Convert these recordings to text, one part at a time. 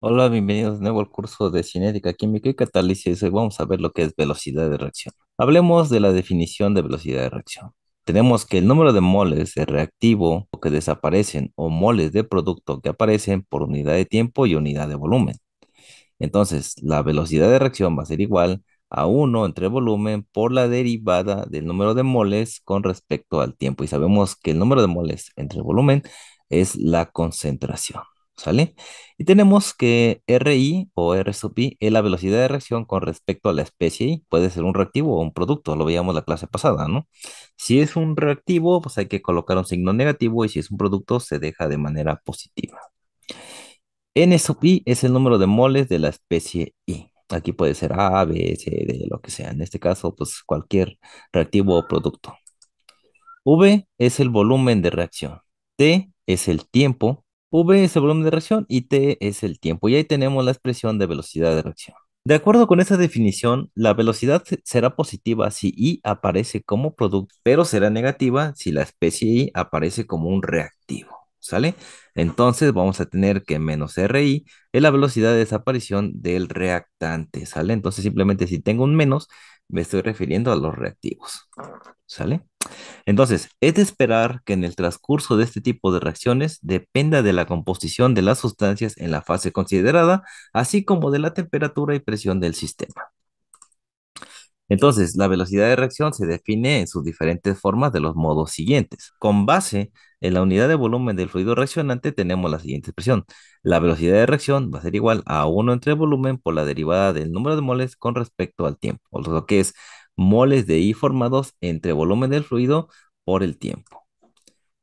Hola, bienvenidos de nuevo al curso de cinética, química y catálisis. Hoy vamos a ver lo que es velocidad de reacción. Hablemos de la definición de velocidad de reacción. Tenemos que el número de moles de reactivo que desaparecen o moles de producto que aparecen por unidad de tiempo y unidad de volumen. Entonces, la velocidad de reacción va a ser igual a uno entre volumen por la derivada del número de moles con respecto al tiempo. Y sabemos que el número de moles entre volumen es la concentración. ¿Sale? Y tenemos que RI o R sub I es la velocidad de reacción con respecto a la especie I. Puede ser un reactivo o un producto, lo veíamos la clase pasada, ¿no? Si es un reactivo, pues hay que colocar un signo negativo y si es un producto, se deja de manera positiva. N sub I es el número de moles de la especie I. Aquí puede ser A, B, C, D, lo que sea. En este caso, pues cualquier reactivo o producto. V es el volumen de reacción. T es el tiempo. V es el volumen de reacción y T es el tiempo. Y ahí tenemos la expresión de velocidad de reacción. De acuerdo con esa definición, la velocidad será positiva si I aparece como producto, pero será negativa si la especie I aparece como un reactivo. ¿Sale? Entonces vamos a tener que menos RI es la velocidad de desaparición del reactante. ¿Sale? Entonces simplemente si tengo un menos, me estoy refiriendo a los reactivos. ¿Sale? Entonces, es de esperar que en el transcurso de este tipo de reacciones dependa de la composición de las sustancias en la fase considerada, así como de la temperatura y presión del sistema. Entonces, la velocidad de reacción se define en sus diferentes formas de los modos siguientes. Con base en la unidad de volumen del fluido reaccionante tenemos la siguiente expresión. La velocidad de reacción va a ser igual a uno entre volumen por la derivada del número de moles con respecto al tiempo, o lo que es moles de I formados entre volumen del fluido por el tiempo.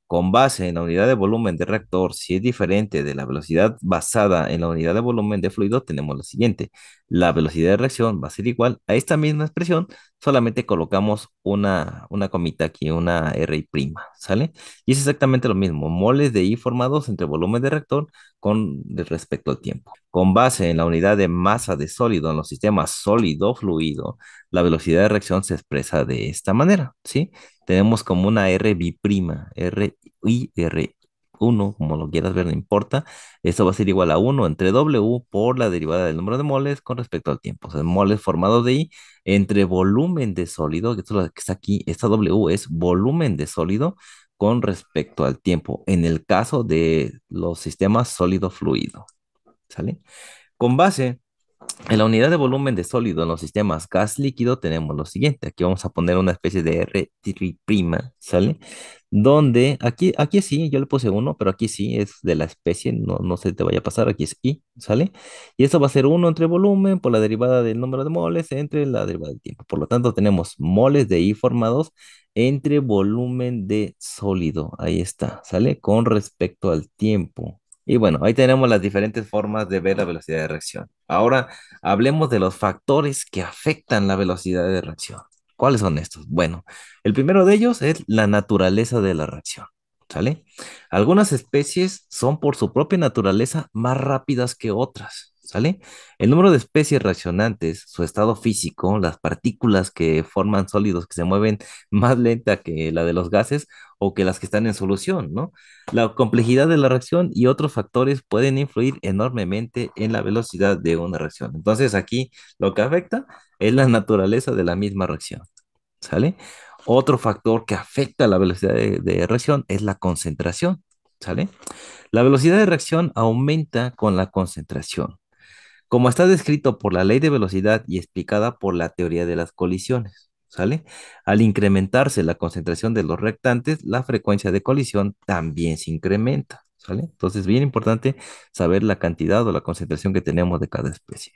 Con base en la unidad de volumen de reactor, si es diferente de la velocidad basada en la unidad de volumen de fluido, tenemos lo siguiente. La velocidad de reacción va a ser igual a esta misma expresión, solamente colocamos una comita aquí, una RI', ¿sale? Y es exactamente lo mismo, moles de I formados entre volumen de reactor con respecto al tiempo. Con base en la unidad de masa de sólido en los sistemas sólido-fluido, la velocidad de reacción se expresa de esta manera, ¿sí? Tenemos como una R biprima, R I R 1, como lo quieras ver, no importa. Esto va a ser igual a uno entre W por la derivada del número de moles con respecto al tiempo. O sea, moles formados de I entre volumen de sólido, que esto es lo que está aquí, esta W es volumen de sólido con respecto al tiempo, en el caso de los sistemas sólido-fluido. ¿Sale? Con base en la unidad de volumen de sólido en los sistemas gas líquido tenemos lo siguiente. Aquí vamos a poner una especie de R prima, ¿sale? Donde aquí sí, yo le puse uno, pero aquí sí es de la especie, no se te vaya a pasar, aquí es I, ¿sale? Y esto va a ser uno entre volumen por la derivada del número de moles entre la derivada del tiempo. Por lo tanto, tenemos moles de I formados entre volumen de sólido. Ahí está, ¿sale? Con respecto al tiempo. Y bueno, ahí tenemos las diferentes formas de ver la velocidad de reacción. Ahora hablemos de los factores que afectan la velocidad de reacción. ¿Cuáles son estos? Bueno, el primero de ellos es la naturaleza de la reacción. ¿Sale? Algunas especies son por su propia naturaleza más rápidas que otras. ¿Sale? El número de especies reaccionantes, su estado físico, las partículas que forman sólidos que se mueven más lenta que la de los gases o que las que están en solución, ¿no? La complejidad de la reacción y otros factores pueden influir enormemente en la velocidad de una reacción. Entonces aquí lo que afecta es la naturaleza de la misma reacción, ¿sale? Otro factor que afecta la velocidad de reacción es la concentración, ¿sale? La velocidad de reacción aumenta con la concentración, como está descrito por la ley de velocidad y explicada por la teoría de las colisiones. ¿Sale? Al incrementarse la concentración de los reactantes, la frecuencia de colisión también se incrementa. ¿Sale? Entonces, bien importante saber la cantidad o la concentración que tenemos de cada especie.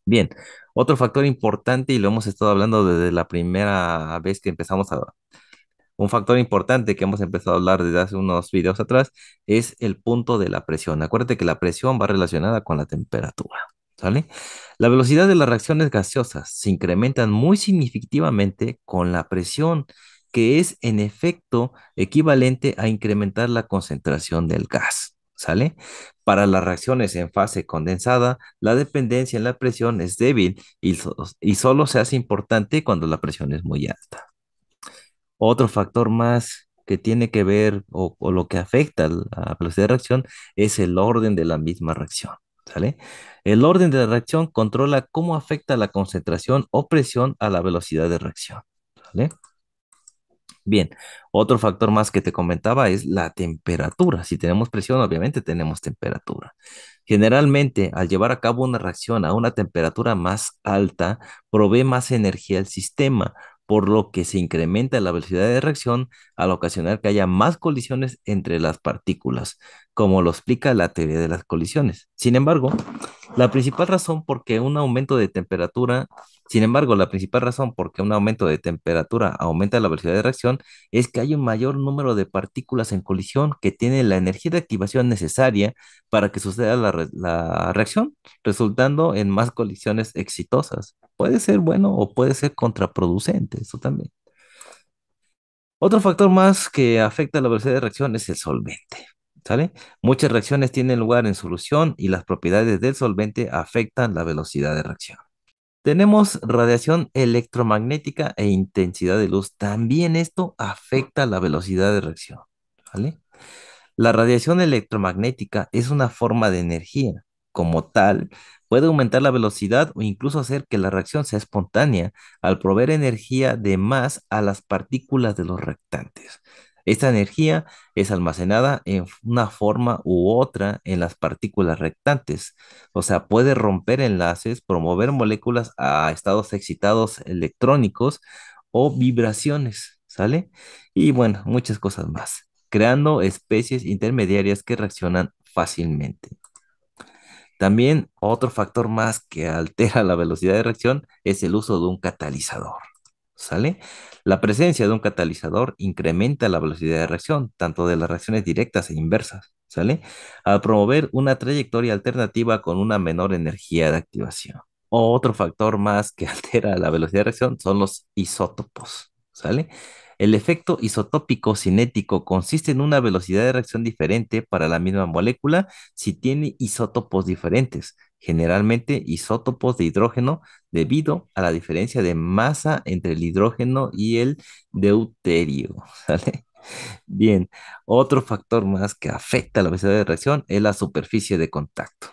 Bien, otro factor importante, y lo hemos estado hablando desde la primera vez que empezamos a... Un factor importante que hemos empezado a hablar desde hace unos videos atrás es el punto de la presión. Acuérdate que la presión va relacionada con la temperatura. ¿Sale? La velocidad de las reacciones gaseosas se incrementan muy significativamente con la presión, que es en efecto equivalente a incrementar la concentración del gas. ¿sale? Para las reacciones en fase condensada, la dependencia en la presión es débil y solo se hace importante cuando la presión es muy alta. Otro factor más que tiene que ver o lo que afecta a la velocidad de reacción es el orden de la misma reacción, ¿sale? El orden de la reacción controla cómo afecta la concentración o presión a la velocidad de reacción, ¿sale? Bien, otro factor más que te comentaba es la temperatura. Si tenemos presión, obviamente tenemos temperatura. Generalmente, al llevar a cabo una reacción a una temperatura más alta, provee más energía al sistema, por lo que se incrementa la velocidad de reacción al ocasionar que haya más colisiones entre las partículas, como lo explica la teoría de las colisiones. Sin embargo, la principal razón por qué un aumento de temperatura, sin embargo, la principal razón por qué un aumento de temperatura aumenta la velocidad de reacción es que hay un mayor número de partículas en colisión que tienen la energía de activación necesaria para que suceda la reacción, resultando en más colisiones exitosas. Puede ser bueno o puede ser contraproducente, eso también. Otro factor más que afecta la velocidad de reacción es el solvente, ¿sale? Muchas reacciones tienen lugar en solución y las propiedades del solvente afectan la velocidad de reacción. Tenemos radiación electromagnética e intensidad de luz. También esto afecta la velocidad de reacción, ¿vale? La radiación electromagnética es una forma de energía. Como tal, puede aumentar la velocidad o incluso hacer que la reacción sea espontánea al proveer energía de más a las partículas de los reactantes. Esta energía es almacenada en una forma u otra en las partículas reactantes. O sea, puede romper enlaces, promover moléculas a estados excitados electrónicos o vibraciones, ¿sale? Y bueno, muchas cosas más, creando especies intermediarias que reaccionan fácilmente. También otro factor más que altera la velocidad de reacción es el uso de un catalizador, ¿sale? La presencia de un catalizador incrementa la velocidad de reacción, tanto de las reacciones directas e inversas, ¿sale? Al promover una trayectoria alternativa con una menor energía de activación. Otro factor más que altera la velocidad de reacción son los isótopos, ¿sale? El efecto isotópico cinético consiste en una velocidad de reacción diferente para la misma molécula si tiene isótopos diferentes, generalmente isótopos de hidrógeno, debido a la diferencia de masa entre el hidrógeno y el deuterio, ¿sale? Bien, otro factor más que afecta la velocidad de reacción es la superficie de contacto.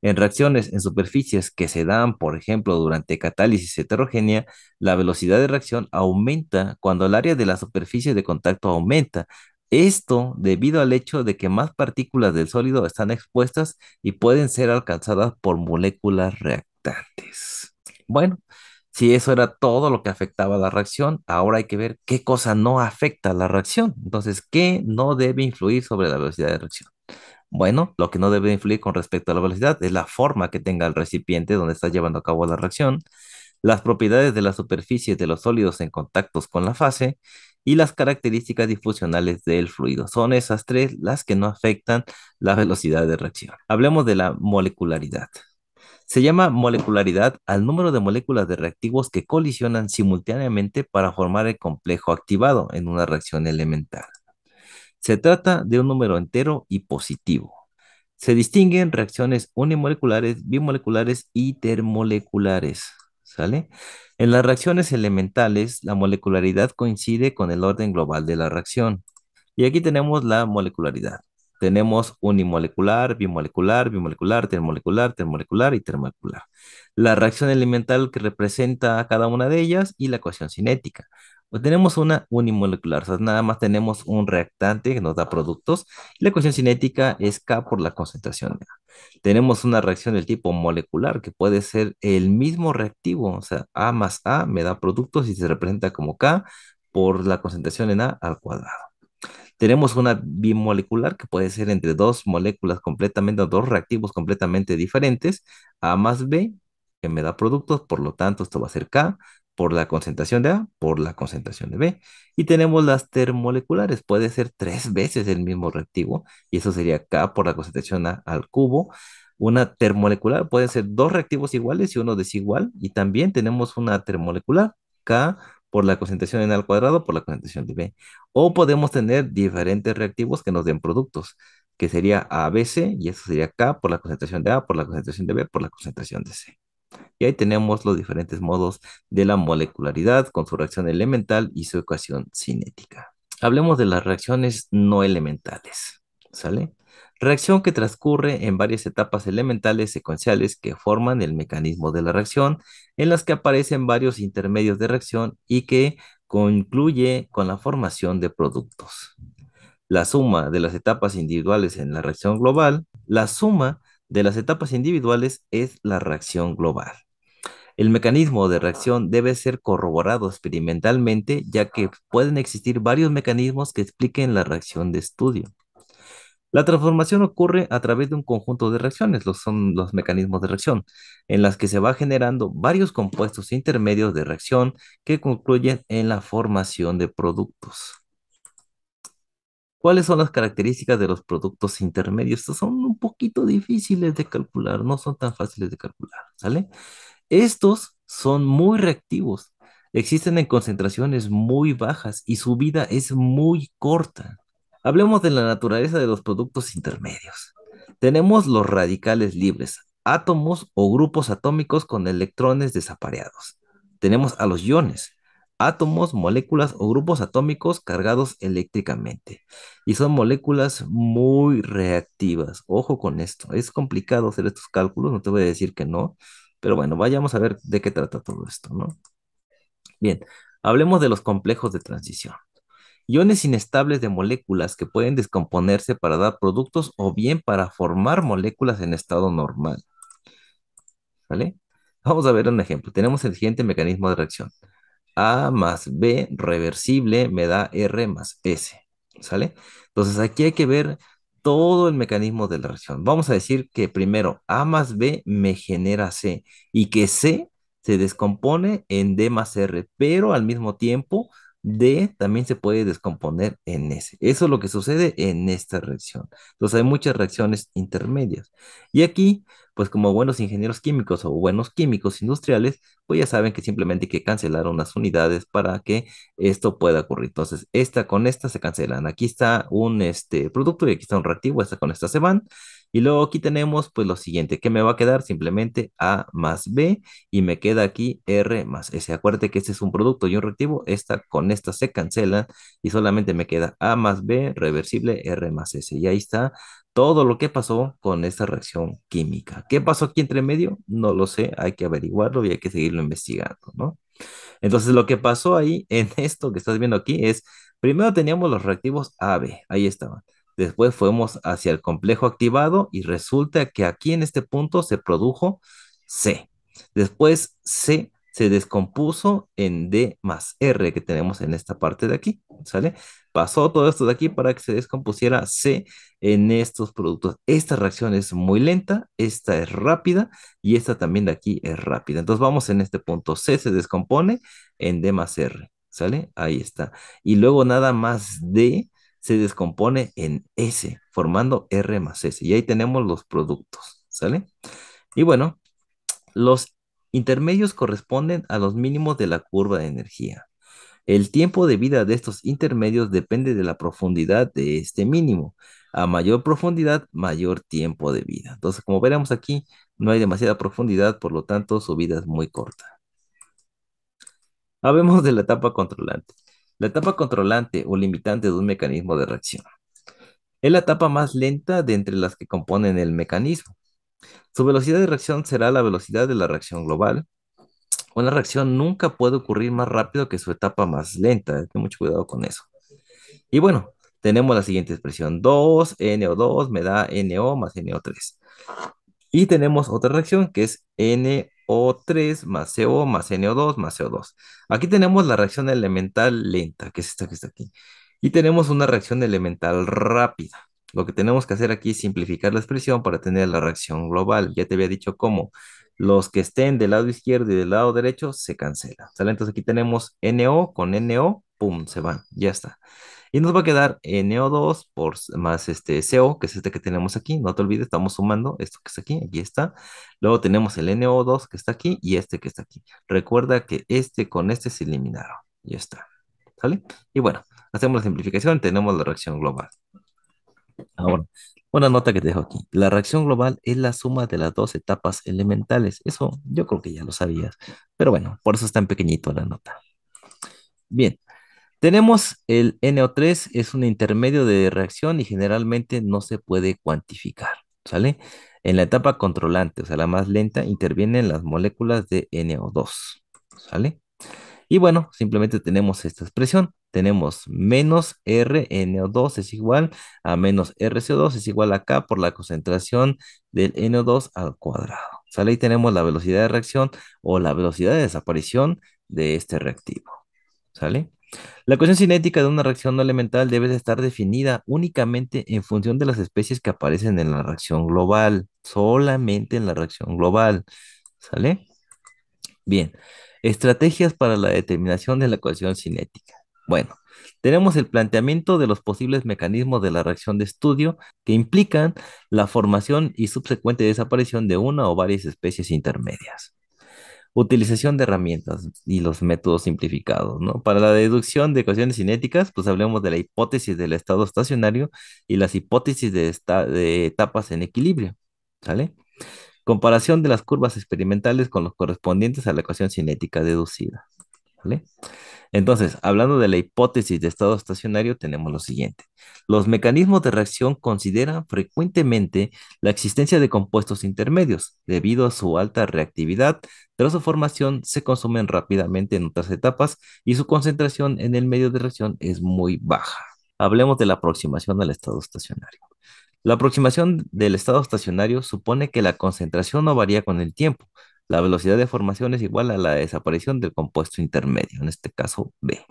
En reacciones en superficies que se dan, por ejemplo, durante catálisis heterogénea, la velocidad de reacción aumenta cuando el área de la superficie de contacto aumenta. Esto debido al hecho de que más partículas del sólido están expuestas y pueden ser alcanzadas por moléculas reactantes. Bueno, si eso era todo lo que afectaba la reacción, ahora hay que ver qué cosa no afecta la reacción. Entonces, ¿qué no debe influir sobre la velocidad de reacción? Bueno, lo que no debe influir con respecto a la velocidad es la forma que tenga el recipiente donde está llevando a cabo la reacción, las propiedades de la superficie de los sólidos en contactos con la fase y las características difusionales del fluido. Son esas tres las que no afectan la velocidad de reacción. Hablemos de la molecularidad. Se llama molecularidad al número de moléculas de reactivos que colisionan simultáneamente para formar el complejo activado en una reacción elemental. Se trata de un número entero y positivo. Se distinguen reacciones unimoleculares, bimoleculares y termoleculares, ¿sale? En las reacciones elementales, la molecularidad coincide con el orden global de la reacción. Y aquí tenemos la molecularidad. Tenemos unimolecular, bimolecular, bimolecular, termolecular, termolecular y termolecular. La reacción elemental que representa a cada una de ellas y la ecuación cinética. Pues tenemos una unimolecular, o sea, nada más tenemos un reactante que nos da productos. La ecuación cinética es K por la concentración de A. Tenemos una reacción del tipo molecular que puede ser el mismo reactivo, o sea, A más A me da productos y se representa como K por la concentración en A al cuadrado. Tenemos una bimolecular que puede ser entre dos moléculas completamente, o dos reactivos completamente diferentes, A más B, que me da productos, por lo tanto esto va a ser K por la concentración de A por la concentración de B. Y tenemos las termoleculares, puede ser tres veces el mismo reactivo, y eso sería K por la concentración A al cubo. Una termolecular puede ser dos reactivos iguales y uno desigual, y también tenemos una termolecular, K por la concentración en A al cuadrado por la concentración de B. O podemos tener diferentes reactivos que nos den productos. que sería ABC, y eso sería K por la concentración de A, por la concentración de B, por la concentración de C. Y ahí tenemos los diferentes modos de la molecularidad con su reacción elemental y su ecuación cinética. Hablemos de las reacciones no elementales, ¿sale? Reacción que transcurre en varias etapas elementales secuenciales que forman el mecanismo de la reacción, en las que aparecen varios intermedios de reacción y que concluye con la formación de productos. La suma de las etapas individuales en la reacción global, la suma de las etapas individuales es la reacción global. El mecanismo de reacción debe ser corroborado experimentalmente, ya que pueden existir varios mecanismos que expliquen la reacción de estudio. La transformación ocurre a través de un conjunto de reacciones, son los mecanismos de reacción, en las que se va generando varios compuestos intermedios de reacción que concluyen en la formación de productos. ¿Cuáles son las características de los productos intermedios? Estos son un poquito difíciles de calcular, no son tan fáciles de calcular, ¿sale? Estos son muy reactivos, existen en concentraciones muy bajas y su vida es muy corta. Hablemos de la naturaleza de los productos intermedios. Tenemos los radicales libres, átomos o grupos atómicos con electrones desapareados. Tenemos a los iones, átomos, moléculas o grupos atómicos cargados eléctricamente. Y son moléculas muy reactivas. Ojo con esto, es complicado hacer estos cálculos, no te voy a decir que no, pero bueno, vayamos a ver de qué trata todo esto, ¿no? Bien, hablemos de los complejos de transición. Iones inestables de moléculas que pueden descomponerse para dar productos o bien para formar moléculas en estado normal, ¿vale? Vamos a ver un ejemplo. Tenemos el siguiente mecanismo de reacción. A más B reversible me da R más S, ¿sale? Entonces aquí hay que ver todo el mecanismo de la reacción. Vamos a decir que primero A más B me genera C y que C se descompone en D más R, pero al mismo tiempo D también se puede descomponer en S. Eso es lo que sucede en esta reacción. Entonces hay muchas reacciones intermedias. Y aquí, pues como buenos ingenieros químicos o buenos químicos industriales, pues ya saben que simplemente hay que cancelar unas unidades para que esto pueda ocurrir. Entonces, esta con esta se cancelan. Aquí está un producto y aquí está un reactivo, esta con esta se van. Y luego aquí tenemos pues lo siguiente, que me va a quedar simplemente A más B y me queda aquí R más S. Acuérdate que este es un producto y un reactivo, esta con esta se cancela y solamente me queda A más B reversible R más S. Y ahí está todo lo que pasó con esta reacción química. ¿Qué pasó aquí entre medio? No lo sé, hay que averiguarlo y hay que seguirlo investigando, ¿no? Entonces, lo que pasó ahí en esto que estás viendo aquí es, primero teníamos los reactivos AB, ahí estaban. Después fuimos hacia el complejo activado y resulta que aquí en este punto se produjo C. Después C se descompuso en D más R que tenemos en esta parte de aquí, ¿sale? Pasó todo esto de aquí para que se descompusiera C en estos productos. Esta reacción es muy lenta, esta es rápida y esta también de aquí es rápida. Entonces vamos en este punto. C se descompone en D más R, ¿sale? Ahí está. Y luego nada más D se descompone en S, formando R más S. Y ahí tenemos los productos, ¿sale? Y bueno, los intermedios corresponden a los mínimos de la curva de energía. El tiempo de vida de estos intermedios depende de la profundidad de este mínimo. A mayor profundidad, mayor tiempo de vida. Entonces, como veremos aquí, no hay demasiada profundidad, por lo tanto, su vida es muy corta. Hablemos de la etapa controlante. La etapa controlante o limitante de un mecanismo de reacción. Es la etapa más lenta de entre las que componen el mecanismo. Su velocidad de reacción será la velocidad de la reacción global. Una reacción nunca puede ocurrir más rápido que su etapa más lenta. Ten mucho cuidado con eso. Y bueno, tenemos la siguiente expresión. 2NO2 me da NO más NO3. Y tenemos otra reacción que es NO3 más CO más NO2 más CO2. Aquí tenemos la reacción elemental lenta, que es esta que está aquí. Y tenemos una reacción elemental rápida. Lo que tenemos que hacer aquí es simplificar la expresión para tener la reacción global. Ya te había dicho cómo. Los que estén del lado izquierdo y del lado derecho se cancelan. ¿Sale? Entonces aquí tenemos NO con NO, pum, se van. Ya está. Y nos va a quedar NO2 por más CO, que es este que tenemos aquí. No te olvides, estamos sumando esto que está aquí, aquí está. Luego tenemos el NO2 que está aquí y este que está aquí. Recuerda que este con este se eliminaron. Ya está. ¿Sale? Y bueno, hacemos la simplificación, tenemos la reacción global. Ahora, Una nota que te dejo aquí. La reacción global es la suma de las dos etapas elementales. Eso yo creo que ya lo sabías. Pero bueno, por eso está en pequeñito la nota. Bien, tenemos el NO3, es un intermedio de reacción y generalmente no se puede cuantificar, ¿sale? En la etapa controlante, o sea, la más lenta, intervienen las moléculas de NO2, ¿sale? Y bueno, simplemente tenemos esta expresión. Tenemos menos RNO2 es igual a menos RCO2 es igual a K por la concentración del NO2 al cuadrado. ¿Sale? Ahí tenemos la velocidad de reacción o la velocidad de desaparición de este reactivo. ¿Sale? La ecuación cinética de una reacción no elemental debe de estar definida únicamente en función de las especies que aparecen en la reacción global, solamente en la reacción global. ¿Sale? Bien, estrategias para la determinación de la ecuación cinética. Bueno, tenemos el planteamiento de los posibles mecanismos de la reacción de estudio que implican la formación y subsecuente desaparición de una o varias especies intermedias. Utilización de herramientas y los métodos simplificados, ¿no? Para la deducción de ecuaciones cinéticas, pues hablemos de la hipótesis del estado estacionario y las hipótesis de etapas en equilibrio, ¿sale? Comparación de las curvas experimentales con los correspondientes a la ecuación cinética deducida, ¿vale? Entonces, hablando de la hipótesis de estado estacionario, tenemos lo siguiente. Los mecanismos de reacción consideran frecuentemente la existencia de compuestos intermedios. Debido a su alta reactividad, tras su formación se consumen rápidamente en otras etapas y su concentración en el medio de reacción es muy baja. Hablemos de la aproximación al estado estacionario. La aproximación del estado estacionario supone que la concentración no varía con el tiempo. La velocidad de formación es igual a la desaparición del compuesto intermedio, en este caso B.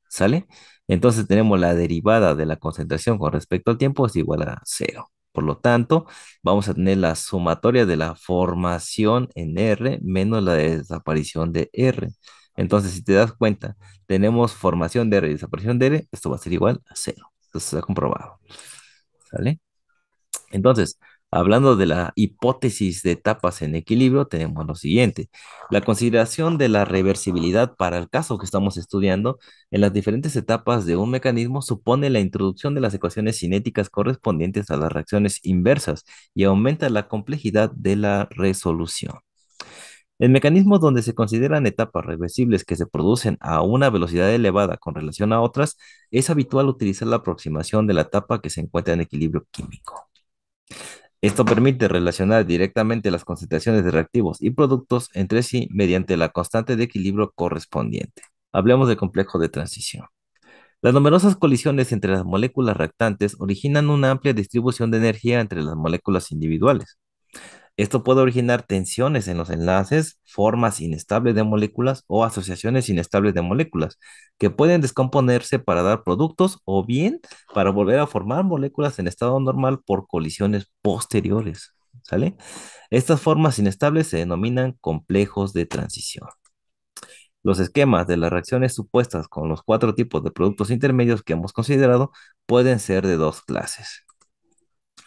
¿Sale? Entonces tenemos la derivada de la concentración con respecto al tiempo es igual a cero. Por lo tanto, vamos a tener la sumatoria de la formación en R menos la desaparición de R. Entonces, si te das cuenta, tenemos formación de R y desaparición de R, esto va a ser igual a cero. Entonces, se ha comprobado. ¿Sale? Entonces, hablando de la hipótesis de etapas en equilibrio, tenemos lo siguiente. La consideración de la reversibilidad para el caso que estamos estudiando en las diferentes etapas de un mecanismo supone la introducción de las ecuaciones cinéticas correspondientes a las reacciones inversas y aumenta la complejidad de la resolución. En mecanismos donde se consideran etapas reversibles que se producen a una velocidad elevada con relación a otras, es habitual utilizar la aproximación de la etapa que se encuentra en equilibrio químico. Esto permite relacionar directamente las concentraciones de reactivos y productos entre sí mediante la constante de equilibrio correspondiente. Hablemos del complejo de transición. Las numerosas colisiones entre las moléculas reactantes originan una amplia distribución de energía entre las moléculas individuales. Esto puede originar tensiones en los enlaces, formas inestables de moléculas o asociaciones inestables de moléculas, que pueden descomponerse para dar productos o bien para volver a formar moléculas en estado normal por colisiones posteriores. ¿Sale? Estas formas inestables se denominan complejos de transición. Los esquemas de las reacciones supuestas con los cuatro tipos de productos intermedios que hemos considerado pueden ser de dos clases.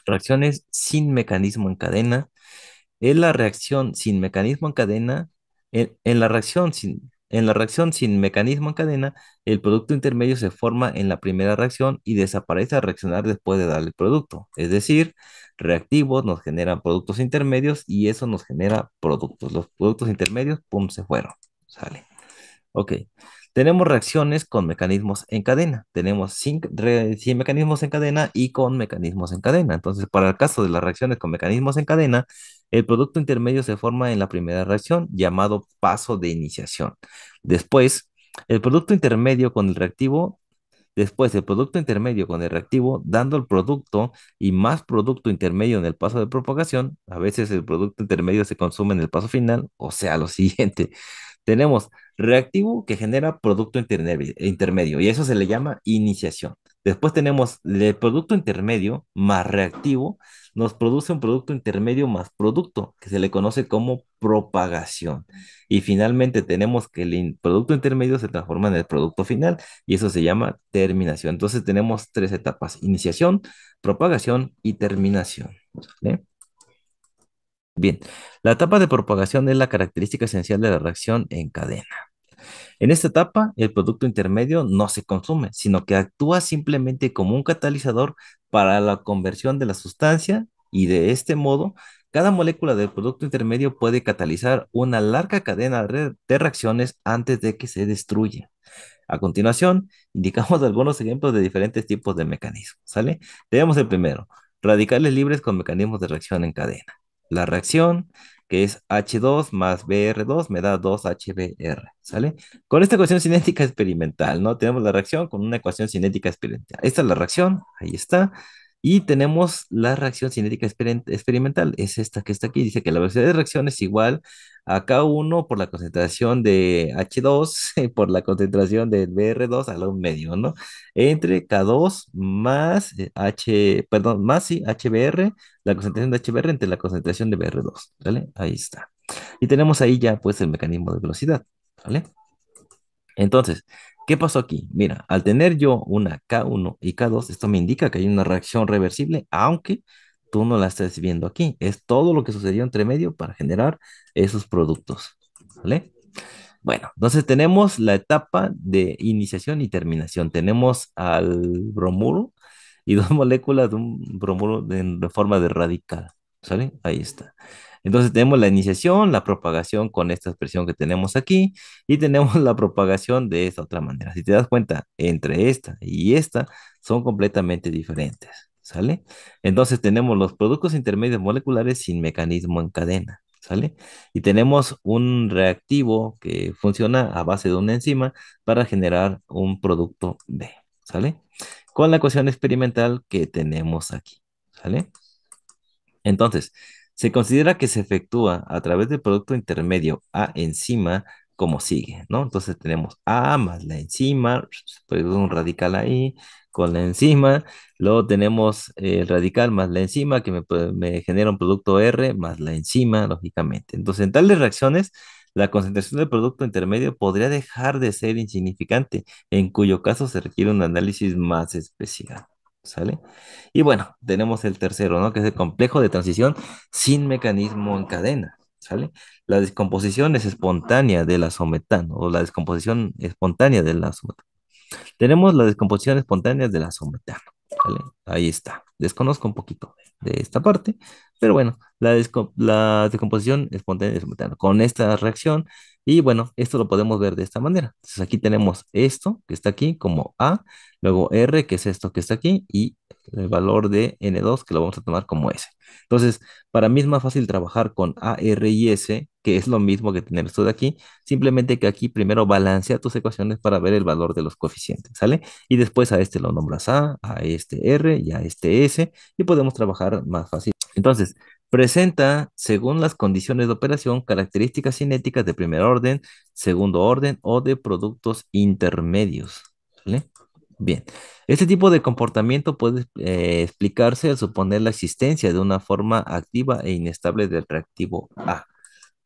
Reacciones sin mecanismo en cadena es la reacción sin mecanismo en cadena. En la reacción sin mecanismo en cadena, el producto intermedio se forma en la primera reacción y desaparece al reaccionar después de dar el producto. Es decir, reactivos nos generan productos intermedios y eso nos genera productos. Los productos intermedios, pum, se fueron. Sale. Ok. Tenemos reacciones con mecanismos en cadena. Tenemos sin mecanismos en cadena y con mecanismos en cadena. Entonces, para el caso de las reacciones con mecanismos en cadena, el producto intermedio se forma en la primera reacción, llamado paso de iniciación. Después, el producto intermedio con el reactivo, después el producto intermedio con el reactivo, dando el producto y más producto intermedio en el paso de propagación. A veces el producto intermedio se consume en el paso final, o sea, lo siguiente. Tenemos reactivo que genera producto intermedio y eso se le llama iniciación. Después tenemos el producto intermedio más reactivo, nos produce un producto intermedio más producto que se le conoce como propagación. Y finalmente tenemos que el producto intermedio se transforma en el producto final y eso se llama terminación. Entonces tenemos tres etapas: iniciación, propagación y terminación. ¿Vale? Bien, la etapa de propagación es la característica esencial de la reacción en cadena. En esta etapa, el producto intermedio no se consume, sino que actúa simplemente como un catalizador para la conversión de la sustancia y de este modo, cada molécula del producto intermedio puede catalizar una larga cadena de reacciones antes de que se destruya. A continuación, indicamos algunos ejemplos de diferentes tipos de mecanismos, ¿sale? Tenemos el primero, radicales libres con mecanismos de reacción en cadena. La reacción, que es H2 más Br2, me da 2HBr, ¿sale? Con esta ecuación cinética experimental, ¿no? Tenemos la reacción con una ecuación cinética experimental. Esta es la reacción, ahí está. Y tenemos la reacción cinética experimental, es esta que está aquí. Dice que la velocidad de reacción es igual a K1 por la concentración de H2 por la concentración del Br2 a la un medio, ¿no? Entre K2 más perdón, más sí, HBr, la concentración de HBr entre la concentración de Br2, ¿vale? Ahí está. Y tenemos ahí ya pues el mecanismo de velocidad, ¿vale? Entonces, ¿qué pasó aquí? Mira, al tener yo una K1 y K2, esto me indica que hay una reacción reversible, aunque tú no la estés viendo aquí. Es todo lo que sucedió entre medio para generar esos productos. ¿Vale? Bueno, entonces tenemos la etapa de iniciación y terminación. Tenemos al bromuro y dos moléculas de un bromuro de forma de radical. ¿Sale? Ahí está. Entonces tenemos la iniciación, la propagación con esta expresión que tenemos aquí y tenemos la propagación de esta otra manera. Si te das cuenta, entre esta y esta son completamente diferentes. ¿Sale? Entonces tenemos los productos intermedios moleculares sin mecanismo en cadena. ¿Sale? Y tenemos un reactivo que funciona a base de una enzima para generar un producto B, ¿sale? Con la ecuación experimental que tenemos aquí, ¿sale? Entonces, se considera que se efectúa a través del producto intermedio A enzima como sigue, ¿no? Entonces tenemos A más la enzima, pues un radical ahí con la enzima, luego tenemos el radical más la enzima que me genera un producto R más la enzima, lógicamente. Entonces, en tales reacciones, la concentración del producto intermedio podría dejar de ser insignificante, en cuyo caso se requiere un análisis más especial, ¿sale? Y bueno, tenemos el tercero, ¿no? Que es el complejo de transición sin mecanismo en cadena, ¿sale? La descomposición es espontánea del azometano o la descomposición espontánea del azometano. Tenemos la descomposición espontánea del azometano, ¿vale? Ahí está. Desconozco un poquito de esta parte, pero bueno, la descomposición espontánea del azometano con esta reacción y bueno, esto lo podemos ver de esta manera. Entonces aquí tenemos esto que está aquí como A, luego R, que es esto que está aquí, y el valor de N2 que lo vamos a tomar como S. Entonces, para mí es más fácil trabajar con A, R y S, que es lo mismo que tener esto de aquí, simplemente que aquí primero balancea tus ecuaciones para ver el valor de los coeficientes, ¿sale? Y después a este lo nombras a este R y a este S, y podemos trabajar más fácil. Entonces, presenta, según las condiciones de operación, características cinéticas de primer orden, segundo orden o de productos intermedios, ¿vale? Bien, este tipo de comportamiento puede explicarse al suponer la existencia de una forma activa e inestable del reactivo A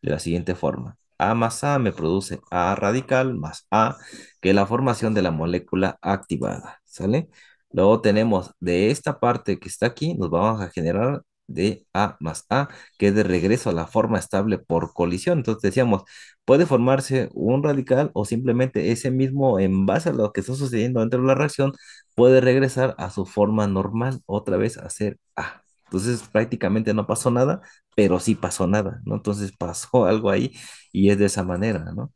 de la siguiente forma. A más A me produce A radical más A, que es la formación de la molécula activada, ¿sale? Luego tenemos de esta parte que está aquí, nos vamos a generar de A más A, que es de regreso a la forma estable por colisión. Entonces decíamos, puede formarse un radical o simplemente ese mismo, en base a lo que está sucediendo dentro de la reacción, puede regresar a su forma normal, otra vez a ser A. Entonces prácticamente no pasó nada, pero sí pasó nada, ¿no? Entonces pasó algo ahí y es de esa manera, ¿no?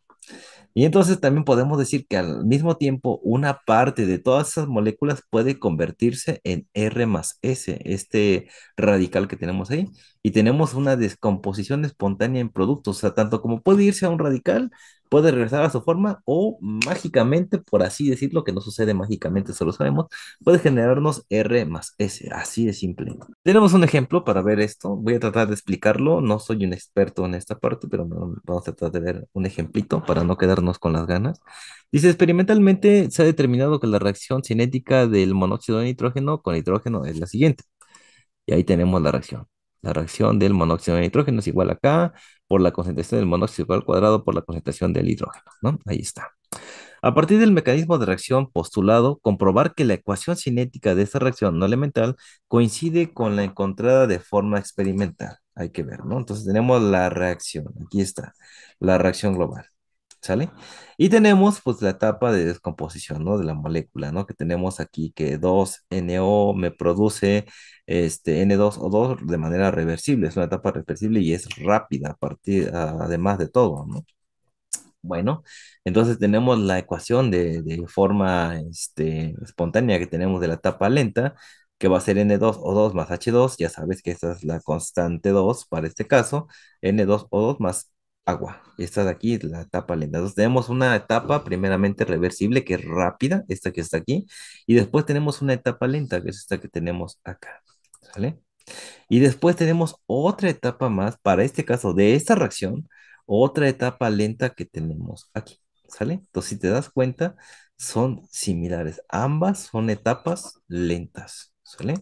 Y entonces también podemos decir que al mismo tiempo una parte de todas esas moléculas puede convertirse en R más S, este radical que tenemos ahí, y tenemos una descomposición espontánea en productos, o sea, tanto como puede irse a un radical, puede regresar a su forma o mágicamente, por así decirlo, que no sucede mágicamente, solo sabemos, puede generarnos R más S, así de simple. Tenemos un ejemplo para ver esto. Voy a tratar de explicarlo. No soy un experto en esta parte, pero vamos a tratar de ver un ejemplito para no quedarnos con las ganas. Dice, experimentalmente se ha determinado que la reacción cinética del monóxido de nitrógeno con nitrógeno es la siguiente. Y ahí tenemos la reacción. La reacción del monóxido de nitrógeno es igual acá por la concentración del monóxido al cuadrado por la concentración del hidrógeno, ¿no? Ahí está. A partir del mecanismo de reacción postulado, comprobar que la ecuación cinética de esta reacción no elemental coincide con la encontrada de forma experimental. Hay que ver, ¿no? Entonces tenemos la reacción. Aquí está, la reacción global. ¿Sale? Y tenemos pues la etapa de descomposición, ¿no? De la molécula, ¿no? Que tenemos aquí que 2NO me produce N2O2 de manera reversible, es una etapa reversible y es rápida a partir, además de todo, ¿no? Bueno, entonces tenemos la ecuación de forma espontánea que tenemos de la etapa lenta, que va a ser N2O2 más H2. Ya sabes que esta es la constante 2 para este caso, N2O2 más agua. Esta de aquí es la etapa lenta. Entonces tenemos una etapa primeramente reversible, que es rápida, esta que está aquí, y después tenemos una etapa lenta, que es esta que tenemos acá. ¿Sale? Y después tenemos otra etapa más, para este caso de esta reacción, otra etapa lenta que tenemos aquí, ¿sale? Entonces, si te das cuenta, son similares. Ambas son etapas lentas, ¿sale?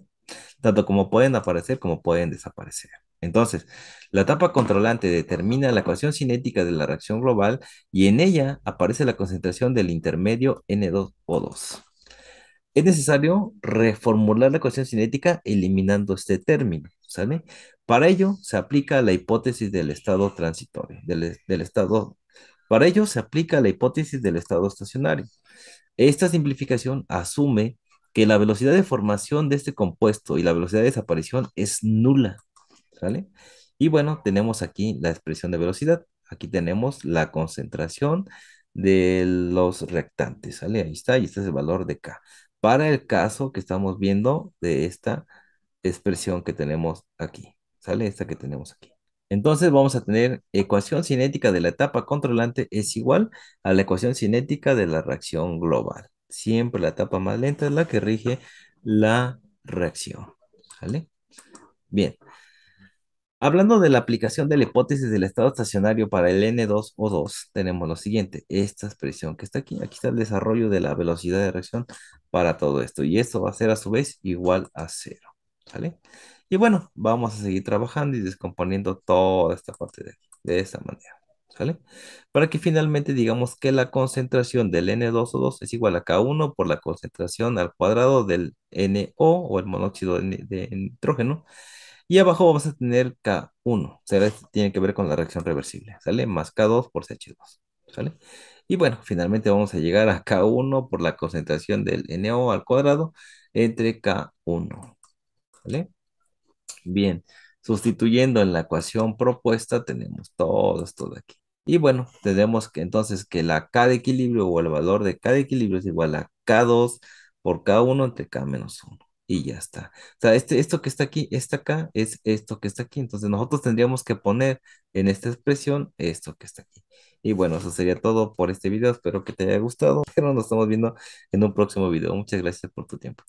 Tanto como pueden aparecer como pueden desaparecer. Entonces, la etapa controlante determina la ecuación cinética de la reacción global y en ella aparece la concentración del intermedio N2O2. Es necesario reformular la ecuación cinética eliminando este término, ¿sale? Para ello se aplica la hipótesis del estado transitorio, del estado. Para ello se aplica la hipótesis del estado estacionario. Esta simplificación asume que la velocidad de formación de este compuesto y la velocidad de desaparición es nula, ¿sale? Y bueno, tenemos aquí la expresión de velocidad. Aquí tenemos la concentración de los reactantes, ¿sale? Ahí está, y este es el valor de K. Para el caso que estamos viendo de esta expresión que tenemos aquí, ¿sale? Esta que tenemos aquí. Entonces vamos a tener ecuación cinética de la etapa controlante es igual a la ecuación cinética de la reacción global. Siempre la etapa más lenta es la que rige la reacción, ¿sale? Bien. Hablando de la aplicación de la hipótesis del estado estacionario para el N2O2, tenemos lo siguiente, esta expresión que está aquí, aquí está el desarrollo de la velocidad de reacción para todo esto, y esto va a ser a su vez igual a cero, ¿sale? Y bueno, vamos a seguir trabajando y descomponiendo toda esta parte de aquí, de esta manera, ¿sale? Para que finalmente digamos que la concentración del N2O2 es igual a K1 por la concentración al cuadrado del NO o el monóxido de nitrógeno, y abajo vamos a tener K1, o sea, esto tiene que ver con la reacción reversible, ¿sale? Más K2 por CH2, ¿sale? Y bueno, finalmente vamos a llegar a K1 por la concentración del NO al cuadrado entre K1, ¿vale? Bien, sustituyendo en la ecuación propuesta tenemos todo esto de aquí. Y bueno, tenemos que entonces que la K de equilibrio o el valor de K de equilibrio es igual a K2 por K1 entre K menos 1. Y ya está. O sea, esto que está aquí, esta acá, es esto que está aquí. Entonces nosotros tendríamos que poner en esta expresión esto que está aquí. Y bueno, eso sería todo por este video. Espero que te haya gustado. Pero nos estamos viendo en un próximo video. Muchas gracias por tu tiempo.